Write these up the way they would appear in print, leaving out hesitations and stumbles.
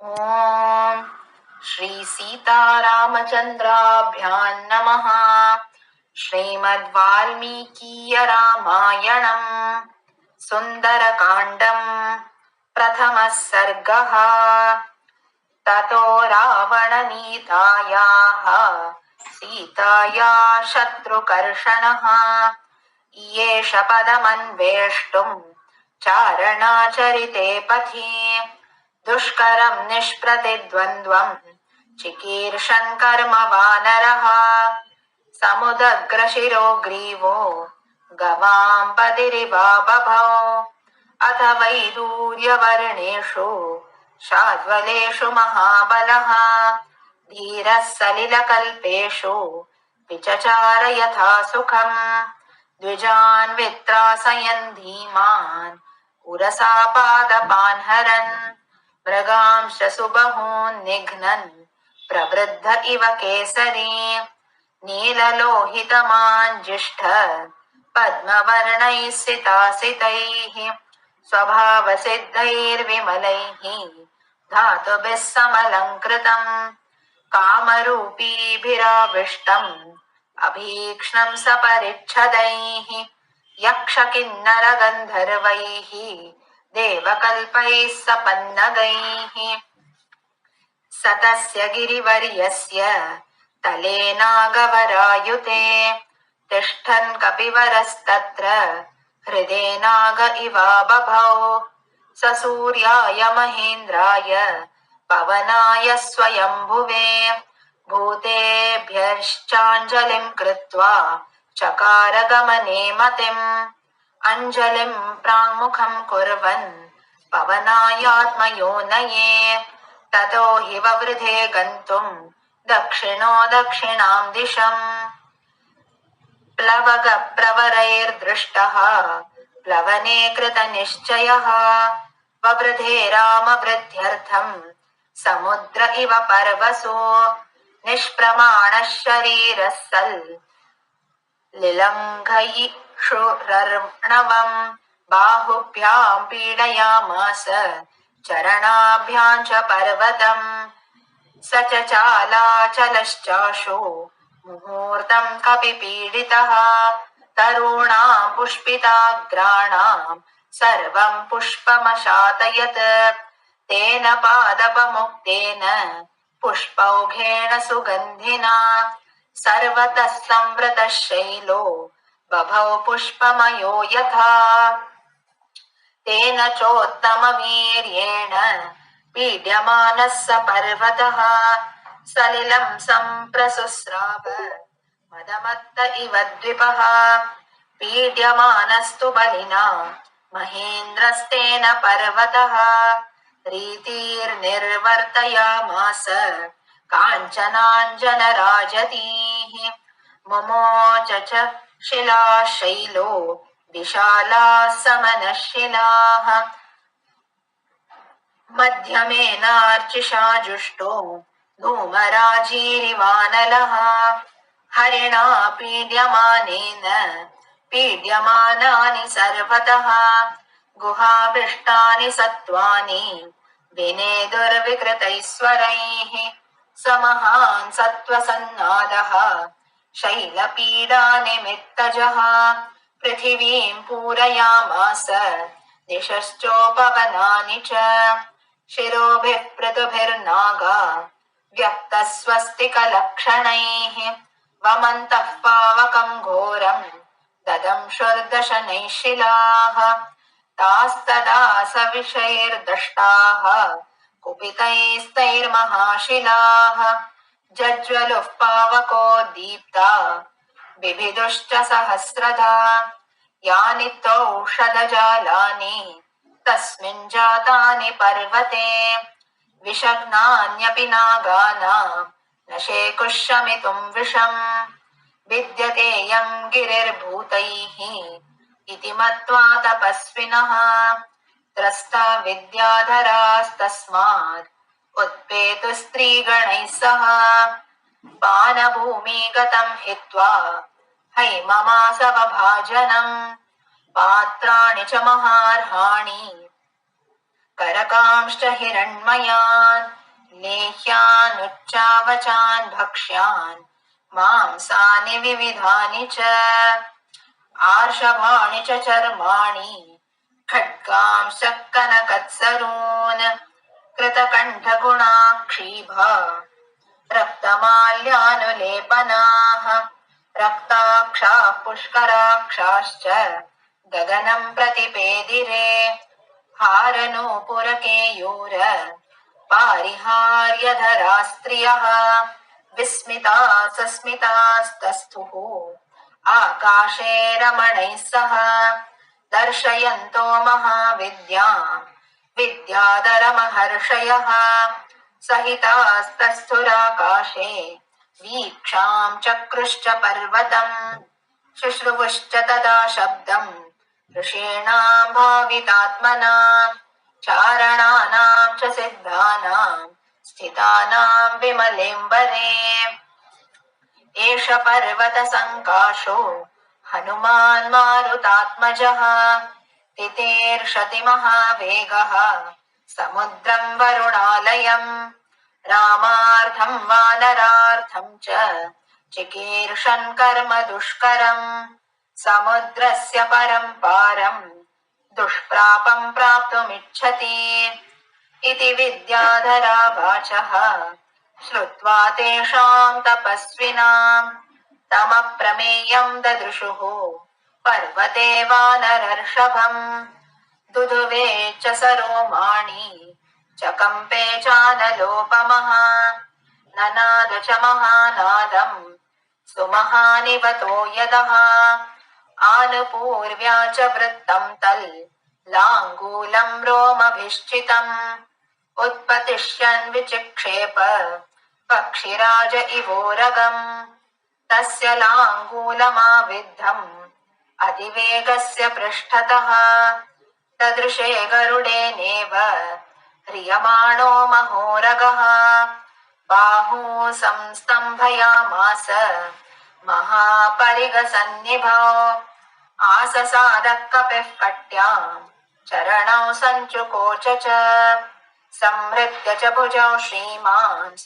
ॐ श्री सीतारामचन्द्राभ्यां नमः। श्रीमद्वाल्मीकीय रामायणम् सुन्दरकाण्डम् प्रथमः सर्गः। ततो रावणनीतायाः सीताया शत्रुकर्षणः येष पदमन्वेष्टुम् चारणाचरिते पथि दुष्करं निष्प्रतिद्वन्द्वम् चिकीर्षन् कर्म वानरः समुदग्रशिरो ग्रीवो गवां पतिरिवा बभौ अथ वैदूर्यवर्णेषु शाद्वलेषु महाबलः धीरः सलिलकल्पेषु विचचार यथा सुखम् द्विजान् वित्रासयन् धीमान् उरसा पादपान् हरन् मृगांश्च सुबहून् निघ्नन् प्रवृद्ध इव केसरी नीललोहितमाञ्जिष्ठ पद्मवर्णैः सितासितैः स्वभावसिद्धैर्विमलैः धातुभिः समलङ्कृतम् कामरूपीभिराविष्टम् अभीक्ष्णम् सपरिच्छदैः यक्षकिन्नरगन्धर्वैः देवकल्पैः सपन्नगैः स तस्य गिरिवर्यस्य तलेनागवरायुते तिष्ठन् कपिवरस्तत्र हृदे नाग इवा बभौ स सूर्याय महेन्द्राय पवनाय स्वयंभुवे भूतेभ्यश्चाञ्जलिम् कृत्वा चकार गमने मतिम् अञ्जलिम् प्राङ्मुखम् कुर्वन् पवनायात्मयोनये ततो हि ववृधे गन्तुम् दक्षिणो दक्षिणाम् दिशम् प्लवगप्रवरैर्दृष्टः प्लवने कृतनिश्चयः ववृधे रामवृद्ध्यर्थम् समुद्र इव पर्वसो निष्प्रमाणः शरीरः लिलङ्घयिषुरर्णवम् बाहुभ्याम् पीडयामास चरणाभ्याम् च पर्वतम् स च चालाचलश्चाशु मुहूर्तम् कपिपीडितः तरूणाम् पुष्पिताग्राणाम् सर्वम् पुष्पमशातयत् तेन पादपमुक्तेन पुष्पौघेण सुगन्धिना सर्वतः संवृतः शैलो बभौ पुष्पमयो यथा तेन चोत्तमवीर्येण पीड्यमानः स पर्वतः सलिलम् सम्प्रसुस्राव मदमत्त इव द्विपः पीड्यमानस्तु बलिना महेन्द्रस्तेन पर्वतः रीतिर्निर्वर्तयामास काञ्चनाञ्जनराजतीः मुमोच च शिलाशैलो विशालाः समनशिलाः मध्यमेनार्चिषा जुष्टो धूमराजीरिवानलः हरिणा पीड्यमानेन पीड्यमानानि सर्वतः गुहाभिष्टानि सत्त्वानि विनेदुर्विकृतैश्वरैः स महान् सत्त्वसन्नादः शैलपीडानिमित्तजः पृथिवीम् पूरयामास दिशश्चोपवनानि च शिरोभिः पृतुभिर्नागा व्यक्तस्वस्तिकलक्षणैः वमन्तः पावकम् घोरम् ददंशुर्दशनैः शिलाः तास्तदा सविषैर्दष्टाः कुपितैस्तैर्महाशिलाः जज्ज्वलुः पावको दीप्ता बिभिदुश्च सहस्रधा यानि तौषधजालानि तस्मिन् जातानि पर्वते विषग्नान्यपि नागानाम् न शेकुः शमितुम् विषम् विद्यतेयम् गिरिर्भूतैः इति मत्वा तपस्विनः त्रस्ता विद्याधरास्तस्मात् उत्पेतु स्त्रीगणैः सह पानभूमिगतम् हित्वा हैममासवभाजनम् पात्राणि च महार्हाणि करकांश्च हिरण्मयान् लेह्यानुच्चावचान् भक्ष्यान् मांसानि विविधानि च आर्षभाणि च चर्माणि खड्गांश्च कनकत्सरून् कृतकण्ठगुणाक्षीभा रक्तमाल्यानुलेपनाः रक्ताक्षाः पुष्कराक्षाश्च गगनं प्रतिपेदिरे हारनूपुरकेयूर पारिहार्यधरा स्त्रियः विस्मिता सस्मितास्तस्थुः आकाशे रमणैः सह दर्शयन्तो महाविद्याम् विद्याधरमहर्षयः सहितास्तस्थुराकाशे वीक्षां चक्रुश्च पर्वतम् शुश्रुवुश्च तदा शब्दम् ऋषीणां भावितात्मनां चारणानां च सिद्धानां स्थितानां विमलेम्बरे एष पर्वतसङ्काशो हनुमान् मारुतात्मजः तितीर्षति महावेगः समुद्रं वरुणालयम् रामार्थं वानरार्थं च चिकीर्षन् कर्म दुष्करम् समुद्रस्य परं पारं दुष्प्रापं प्राप्तुमिच्छति इति विद्याधरा वाचः श्रुत्वा तेषां तपस्विनां तमप्रमेयं ददृशुः पर्वते वानरर्षभम् दुदुवे च सरोमाणि चकम्पे चानलोपमः ननाद च महानादम् सुमहानिवतो यदः आनुपूर्व्या च वृत्तं तल् लाङ्गूलं रोमभिश्चितम् उत्पतिष्यन् विचिक्षेप पक्षिराज इवोरगम् तस्य लाङ्गूलमाविद्धम् अतिवेगस्य पृष्ठतः तदृशे गरुडेनेव ह्रियमाणो महोरगः बाहू संस्तम्भयामास महापरिगसन्निभौ आससादः कपिः कट्याम् चरणौ सञ्चुकोच च संहृत्य च भुजौ श्रीमान्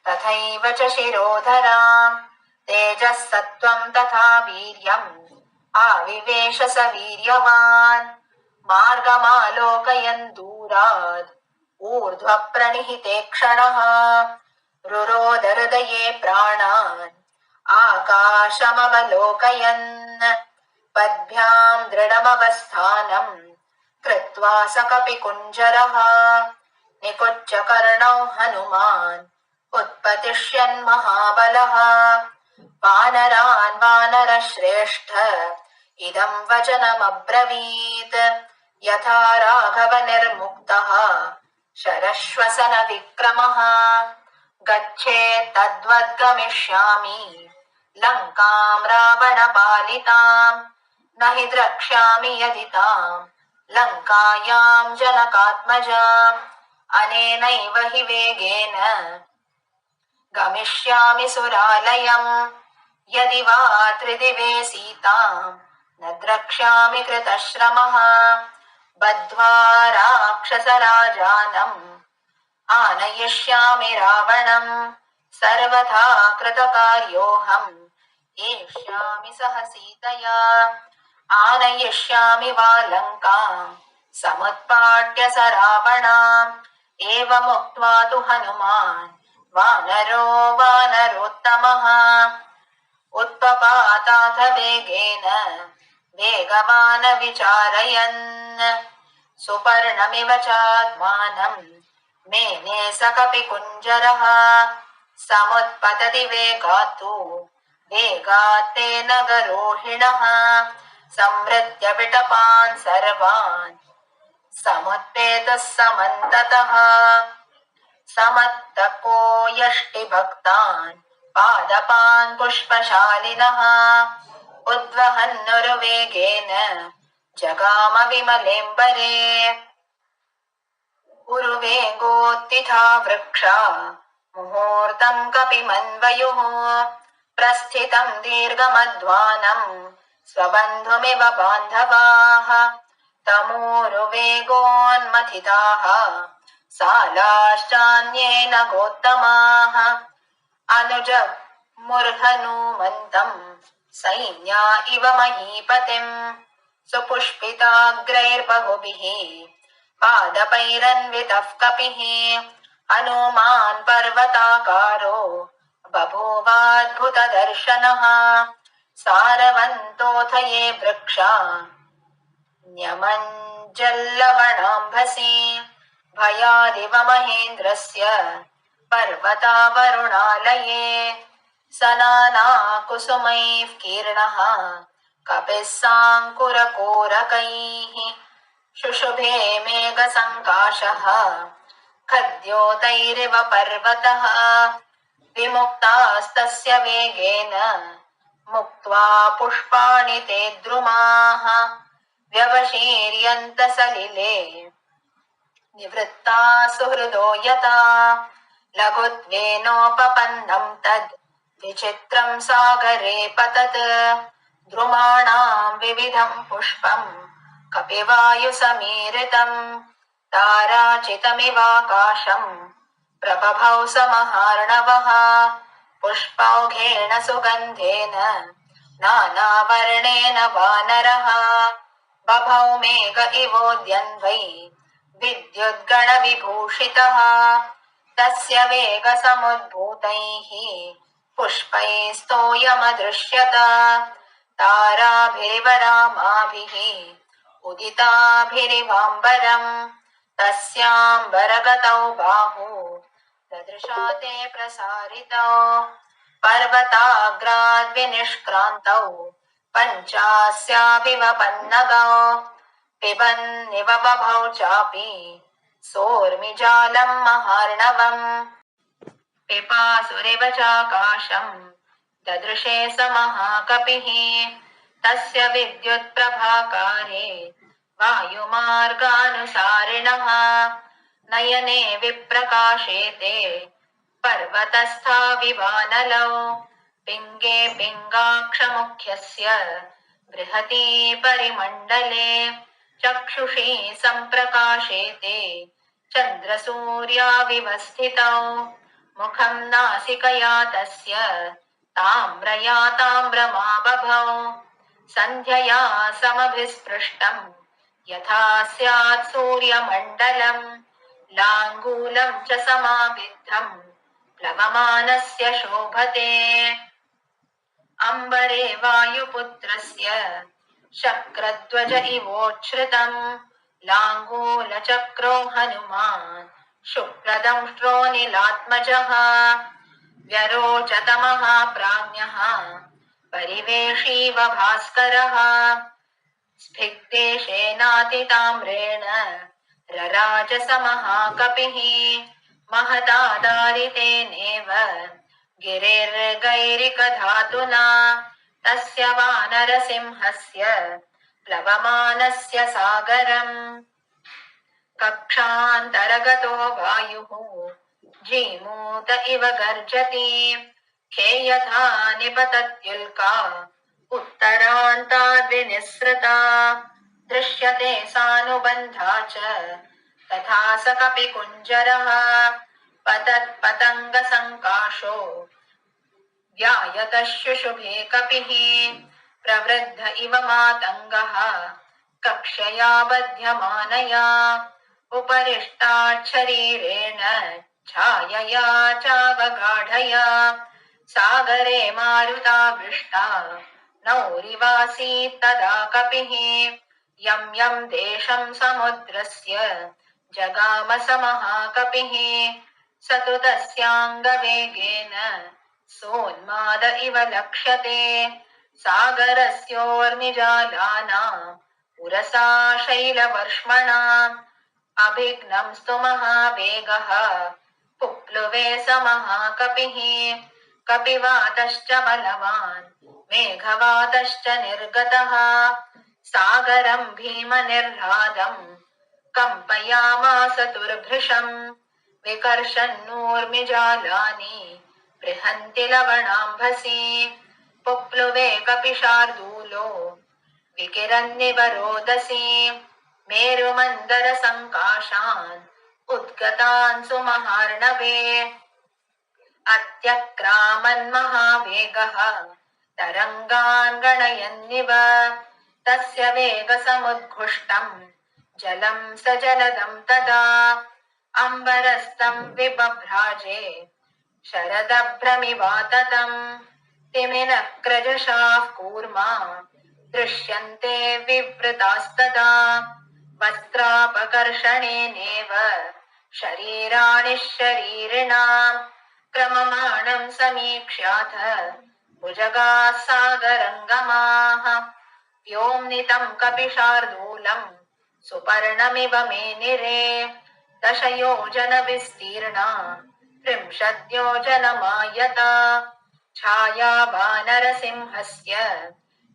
तथैव च शिरोधराम् तेजः सत्त्वं तथा वीर्यम् आविवेश स वीर्यवान् मार्गमालोकयन् दूरात् ऊर्ध्व प्रणिहिते क्षणः रुरोध हृदये प्राणान् आकाशमवलोकयन् पद्भ्यां दृढमवस्थानम् कृत्वा स कपिकुञ्जरः निकुच्च कर्णौ हनुमान् उत्पतिष्यन् महाबलः वानरान् वानरश्रेष्ठ इदं वचनमब्रवीत् यथा राघव निर्मुक्तः शरश्वसन विक्रमः गच्छेत् तद्वद्गमिष्यामि लङ्कां रावणपालिताम् न हि द्रक्ष्यामि यदि ताम् लङ्कायां जनकात्मजाम् अनेनैव हि वेगेन गमिष्यामि सुरालयम् यदि वा त्रिदिवे सीताम् न द्रक्ष्यामि कृतश्रमः बद्ध्वा राक्षसराजानम् आनयिष्यामि रावणम् सर्वथा कृतकार्योऽहम् एष्यामि सह सीतया आनयिष्यामि वा लङ्काम् समुत्पाट्य स रावणाम् एवमुक्त्वा तु हनुमान् वानरो वानरोत्तमः उत्पपाताथ वेगेन वेगवान् विचारयन् सुपर्णमिव चात्मानम् मेने स कपिकुञ्जरः समुत्पतति वेगात्तु वेगात् तेन गरोहिणः संहृत्य विटपान् सर्वान् समुत्पेतः समन्ततः समत्तको यष्टिभक्तान् पादपान् पुष्पशालिनः उद्वहन्नुरुवेगेन जगाम विमलेम्बरे उरुवेगोत्थिता वृक्षा मुहूर्तं कपिमन्वयुः प्रस्थितं दीर्घमध्वानं स्वबन्धुमिव बान्धवाः तमोरुवेगोन्मथिताः सालाश्चान्येन गोत्तमाः अनुज मूर्धनुमन्तम् सैन्या इव महीपतिम् सुपुष्पिताग्रैर्बहुभिः पादपैरन्वितः कपिः हनुमान् पर्वताकारो बभूवाद्भुतदर्शनः सारवन्तोऽथ ये वृक्षा न्यमञ्जल्लवणाम्भसि भयादिव महेन्द्रस्य पर्वतावरुणालये सनानाकुसुमैः कीर्णः कपिः साङ्कुरकोरकैः शुशुभे मेघसङ्काशः खद्योतैरिव पर्वतः विमुक्तास्तस्य वेगेन मुक्त्वा पुष्पाणि ते द्रुमाः व्यवशीर्यन्त सलिले निवृत्ता सुहृदो यथा लघुत्वेनोपपन्नं तद् विचित्रं सागरे पतत् द्रुमाणां विविधं पुष्पं कपिवायुसमीरितं ताराचितमिवाकाशं प्रबभौ समहार्णवः पुष्पौघेण सुगन्धेन नानावर्णेन वानरः बभौ मेघ इवोद्यन्वै विद्युद्गणविभूषितः तस्य वेगसमुद्भूतैः पुष्पैस्तोयमदृश्यत ताराभिरिव रामाभिः उदिताभिरिवाम्बरम् तस्याम्बरगतौ बाहू ददृशा ते प्रसारितौ पर्वताग्राद्विनिष्क्रान्तौ पञ्चास्याभिव पन्नगौ पिबन्निव बभौ चापि सोर्मिजालं महार्णवम् पिपासुरिव चाकाशम् ददृशे स महाकपिः तस्य विद्युत्प्रभाकारे वायुमार्गानुसारिणः नयने विप्रकाशे ते पर्वतस्थाविवानलौ पिङ्गे पिङ्गाक्षमुख्यस्य बृहती परिमण्डले चक्षुषी सम्प्रकाशे ते चन्द्रसूर्याविवस्थितौ मुखं नासिकया तस्य ताम्रया ताम्रमाबभौ सन्ध्यया समभिस्पृष्टम् यथा स्यात् सूर्यमण्डलम् लाङ्गूलं च समाविद्धम् प्लवमानस्य शोभते अम्बरे वायुपुत्रस्य शक्रध्वज इवोच्छ्रितम् लाङ्गूलचक्रो हनुमान् शुक्लदंष्ट्रो नीलात्मजः व्यरोचतमः प्राज्ञः परिवेशीव भास्करः स्फिग्देशेनातिताम्रेण रराजसमहाकपिः महतादारितेनेव गिरिर्गैरिकधातुना तस्य वानरसिंहस्य प्लवमानस्य सागरम् कक्षान्तरगतो वायुः जीमूत इव गर्जति खेयथा निपतत्युल्का उत्तरान्ताद्विनिसृता दृश्यते सानुबन्धा च तथा स कपिकुञ्जरः पतत्पतङ्गसङ्काशो व्यायतः शुशुभे कपिः प्रवृद्ध इव मातङ्गः कक्षया बध्यमानया उपरिष्टाच्छरीरेण छायया चावगाढया सागरे मारुतावृष्टा नौरिवासीत् तदा कपिः यं यं देशं समुद्रस्य जगाम स महाकपिः स तु तस्याङ्गवेगेन सोन्माद इव लक्ष्यते सागरस्योर्निजालानां पुरसा शैलवर्ष्मणा अभिघ्नं स्तु महावेगः पुप्लुवे स महाकपिः कपिवातश्च बलवान् मेघवातश्च निर्गतः सागरं भीमनिर्ह्लादम् कम्पयामास तुर्भृशम् विकर्षन्नूर्मिजालानि बृहन्ति लवणाम्भसि पुप्लुवे कपिशार्दूलो विकिरन्निव रोदसी मेरुमन्दरसङ्काशान् उद्गतान् सुमहार्णवे अत्यक्रामन्महावेगः तरङ्गान् गणयन्निव तस्य वेगसमुद्घुष्टम् जलं स जलदं तदा अम्बरस्तं विबभ्राजे शरदभ्रमिवाततम् तिमिनक्रजशाः कूर्मा दृश्यन्ते विवृतास्तदा वस्त्रापकर्षणेनेव शरीराणि शरीरिणाम् क्रममाणं समीक्ष्याथ भुजगाः सागरङ्गमाः व्योम्नितं कपिशार्दूलं सुपर्णमिव मेनिरे दशयोजनविस्तीर्णा 30 योजनमायता छाया वानरसिंहस्य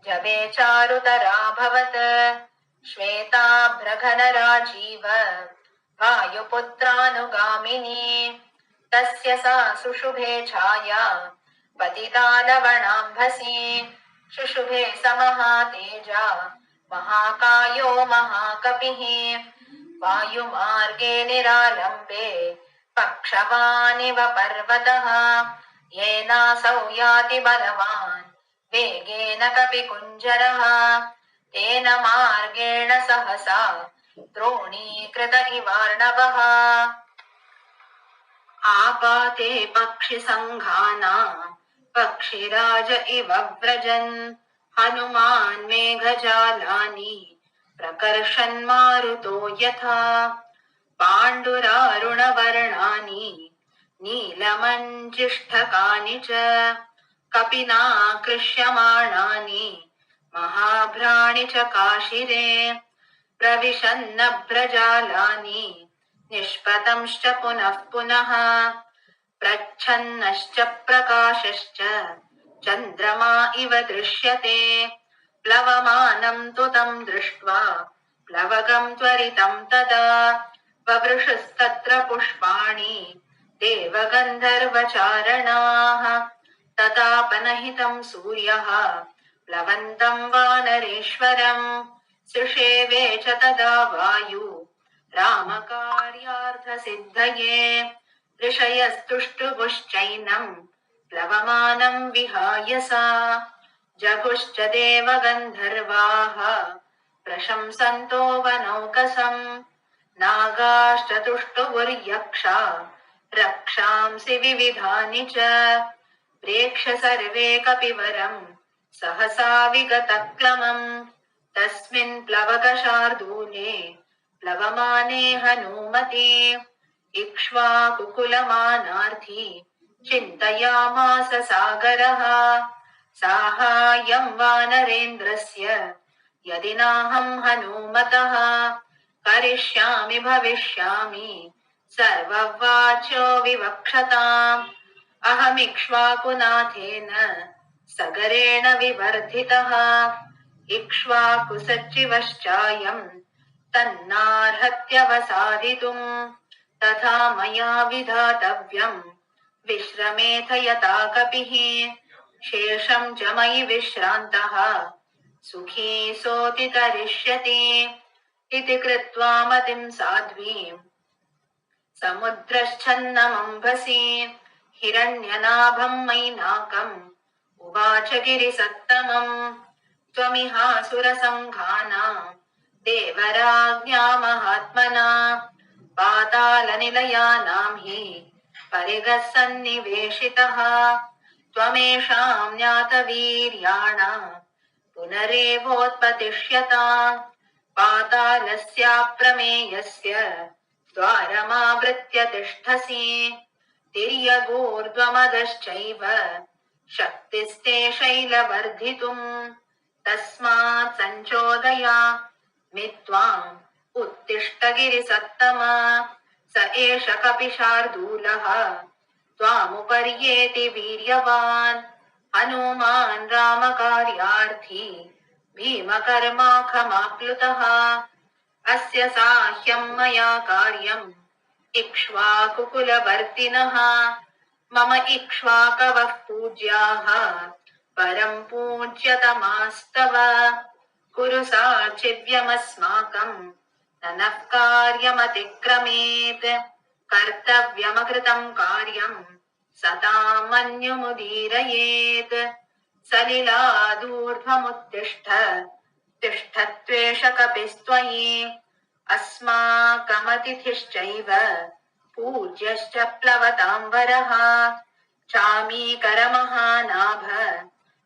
जवे चारुतराभवत् श्वेताभ्रघनराजीव वायुपुत्रानुगामिनी तस्य सा सुशुभे छाया पतिता लवणाम्भसी शुशुभे समहातेजा महाकायो महाकपिः वायुमार्गे निरालम्बे पक्षवानिव पर्वतः येनासौ याति बलवान् वेगेन कपिकुञ्जरः तेन मार्गेण सहसा द्रोणीकृत इवार्णवः आपाते पक्षिसङ्घानां पक्षिराज इव व्रजन् हनुमान् मेघजालानि प्रकर्षन् मारुतो यथा पाण्डुरारुणवर्णानि नीलमञ्जिष्ठकानि च कपिना कृष्यमाणानि महाभ्राणि च काशिरे प्रविशन्नभ्रजालानि निष्पतंश्च पुनः पुनः प्रच्छन्नश्च प्रकाशश्च चन्द्रमा इव दृश्यते प्लवमानं तु तं दृष्ट्वा प्लवगं त्वरितं तदा ववृषस्तत्र पुष्पाणि देवगन्धर्वचारणाः ततापनहितं सूर्यः प्लवन्तं वानरेश्वरम् सुषेवे च तदा वायु रामकार्यार्थसिद्धये ऋषयस्तुष्टुभुश्चैनं प्लवमानं विहाय सा जगुश्च देवगन्धर्वाः प्रशंसन्तो वनौकसम् नागाश्च तुष्टुभुर्यक्षा रक्षांसि विविधानि च प्रेक्ष्य सर्वे कपिवरम् सहसा विगतक्लमम् तस्मिन् प्लवकशार्दूले प्लवमाने हनूमते इक्ष्वाकुकुलमानार्थी चिन्तयामास सागरः साहाय्यं वानरेन्द्रस्य यदि नाहं हनूमतः करिष्यामि भविष्यामि सर्ववाचो विवक्षताम् अहमिक्ष्वाकुनाथेन सगरेण विवर्धितः इक्ष्वाकुसचिवश्चायम् तन्नार्हत्यवसादितुम् तथा मया विधातव्यम् विश्रमेथ यथा कपिः शेषं च मयि विश्रान्तः सुखी सोऽतितरिष्यति इति कृत्वा मतिं साध्वीं समुद्रश्छन्नमम्भसि हिरण्यनाभं मैनाकम् उवाच गिरिसत्तमम् त्वमिहासुरसङ्घानां देवराज्ञा महात्मना पातालनिलयानां हि परिगः सन्निवेशितः त्वमेषां ज्ञातवीर्याणां पुनरेवोत्पतिष्यतां पातालस्याप्रमेयस्य द्वारमावृत्य तिष्ठसि तिर्यगोर्ध्वमदश्चैव शक्तिस्ते शैलवर्धितुम् तस्मात् सञ्चोदयामि त्वाम् उत्तिष्ठ गिरिसत्तमा स एष कपिशार्दूलः त्वामुपर्येति वीर्यवान् हनुमान् रामकार्यार्थी भीमकर्माखमाप्लुतः अस्य साह्यं मया कार्यम् इक्ष्वाकुकुलवर्तिनः मम इक्ष्वाकवः पूज्याः परं पूज्यतमास्तव कुरु साचिव्यमस्माकम् नः कार्यमतिक्रमेत् कर्तव्यमकृतं कार्यं सतामन्युमुदीरयेत् सलिलादूर्ध्वमुत्तिष्ठ तिष्ठत्वेष कपिस्त्वयि अस्माकमतिथिश्चैव पूज्यश्च प्लवतां वरः चामीकरमहानाभ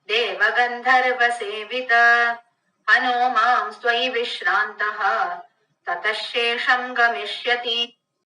देवगन्धर्वसेवित हनो मां त्वयि विश्रान्तः ततः शेषं गमिष्यति।